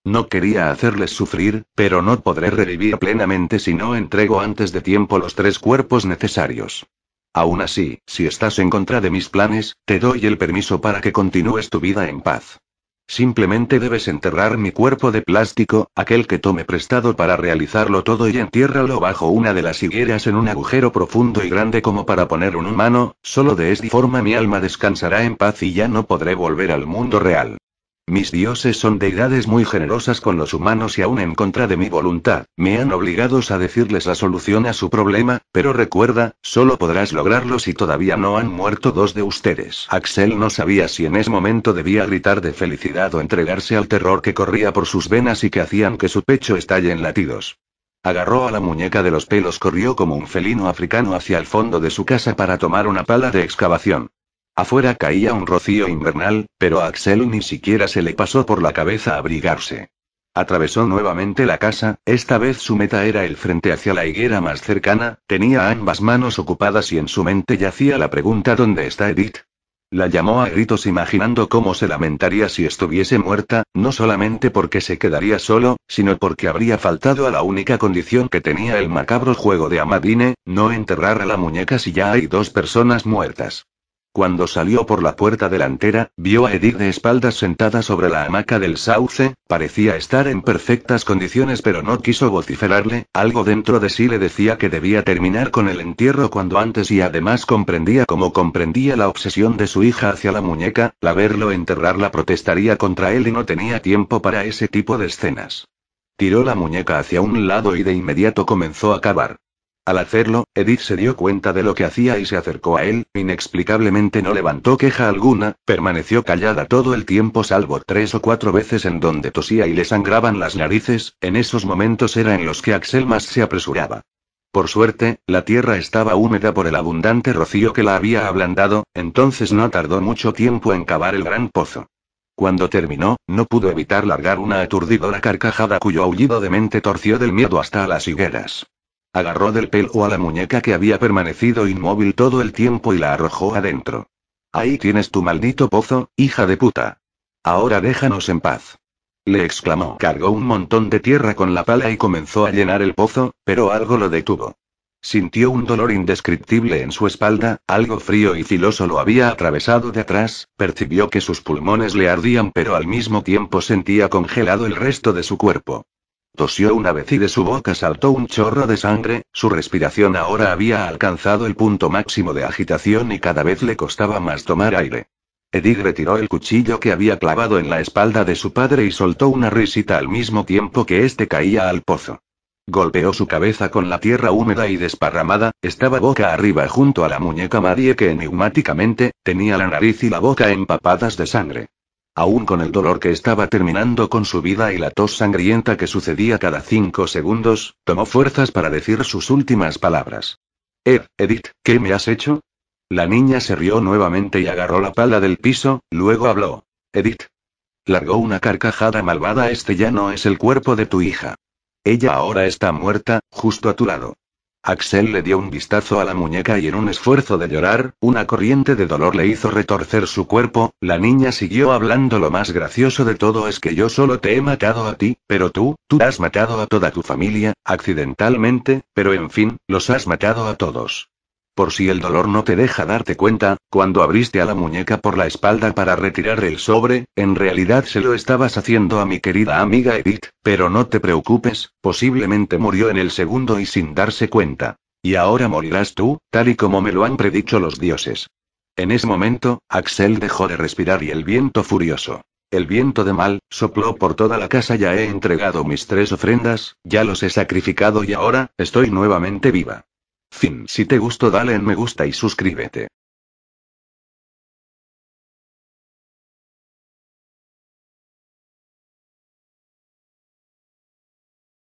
No quería hacerles sufrir, pero no podré revivir plenamente si no entrego antes de tiempo los 3 cuerpos necesarios. Aún así, si estás en contra de mis planes, te doy el permiso para que continúes tu vida en paz. Simplemente debes enterrar mi cuerpo de plástico, aquel que tome prestado para realizarlo todo y entiérralo bajo una de las higueras en un agujero profundo y grande como para poner un humano, solo de esta forma mi alma descansará en paz y ya no podré volver al mundo real. Mis dioses son deidades muy generosas con los humanos y aún en contra de mi voluntad, me han obligados a decirles la solución a su problema, pero recuerda, solo podrás lograrlo si todavía no han muerto 2 de ustedes. Axel no sabía si en ese momento debía gritar de felicidad o entregarse al terror que corría por sus venas y que hacían que su pecho estalle en latidos. Agarró a la muñeca de los pelos, corrió como un felino africano hacia el fondo de su casa para tomar una pala de excavación. Afuera caía un rocío invernal, pero a Axel ni siquiera se le pasó por la cabeza abrigarse. Atravesó nuevamente la casa, esta vez su meta era el frente hacia la higuera más cercana, tenía ambas manos ocupadas y en su mente yacía la pregunta ¿dónde está Edith? La llamó a gritos imaginando cómo se lamentaría si estuviese muerta, no solamente porque se quedaría solo, sino porque habría faltado a la única condición que tenía el macabro juego de Amadine, no enterrar a la muñeca si ya hay 2 personas muertas. Cuando salió por la puerta delantera, vio a Edith de espaldas sentada sobre la hamaca del sauce, parecía estar en perfectas condiciones pero no quiso vociferarle, algo dentro de sí le decía que debía terminar con el entierro cuando antes y además comprendía como comprendía la obsesión de su hija hacia la muñeca, la verlo enterrarla protestaría contra él y no tenía tiempo para ese tipo de escenas. Tiró la muñeca hacia un lado y de inmediato comenzó a cavar. Al hacerlo, Edith se dio cuenta de lo que hacía y se acercó a él, inexplicablemente no levantó queja alguna, permaneció callada todo el tiempo salvo 3 o 4 veces en donde tosía y le sangraban las narices, en esos momentos era en los que Axel más se apresuraba. Por suerte, la tierra estaba húmeda por el abundante rocío que la había ablandado, entonces no tardó mucho tiempo en cavar el gran pozo. Cuando terminó, no pudo evitar largar una aturdidora carcajada cuyo aullido demente torció del miedo hasta a las higueras. Agarró del pelo a la muñeca que había permanecido inmóvil todo el tiempo y la arrojó adentro. Ahí tienes tu maldito pozo, hija de puta. Ahora déjanos en paz. Le exclamó. Cargó un montón de tierra con la pala y comenzó a llenar el pozo, pero algo lo detuvo. Sintió un dolor indescriptible en su espalda, algo frío y filoso lo había atravesado de atrás, percibió que sus pulmones le ardían pero al mismo tiempo sentía congelado el resto de su cuerpo. Tosió una vez y de su boca saltó un chorro de sangre, su respiración ahora había alcanzado el punto máximo de agitación y cada vez le costaba más tomar aire. Edith retiró el cuchillo que había clavado en la espalda de su padre y soltó una risita al mismo tiempo que éste caía al pozo. Golpeó su cabeza con la tierra húmeda y desparramada, estaba boca arriba junto a la muñeca Marie que enigmáticamente, tenía la nariz y la boca empapadas de sangre. Aún con el dolor que estaba terminando con su vida y la tos sangrienta que sucedía cada 5 segundos, tomó fuerzas para decir sus últimas palabras. Edith, ¿qué me has hecho? La niña se rió nuevamente y agarró la pala del piso, luego habló. Edith. Largó una carcajada malvada. Este ya no es el cuerpo de tu hija. Ella ahora está muerta, justo a tu lado. Axel le dio un vistazo a la muñeca y en un esfuerzo de llorar, una corriente de dolor le hizo retorcer su cuerpo. La niña siguió hablando. Lo más gracioso de todo es que yo solo te he matado a ti, pero tú has matado a toda tu familia, accidentalmente, pero en fin, los has matado a todos. Por si el dolor no te deja darte cuenta, cuando abriste a la muñeca por la espalda para retirar el sobre, en realidad se lo estabas haciendo a mi querida amiga Edith, pero no te preocupes, posiblemente murió en el segundo y sin darse cuenta. Y ahora morirás tú, tal y como me lo han predicho los dioses. En ese momento, Axel dejó de respirar y el viento furioso. El viento de mal, sopló por toda la casa. Ya he entregado mis 3 ofrendas, ya los he sacrificado y ahora, estoy nuevamente viva. Fin. Si te gustó dale en me gusta y suscríbete.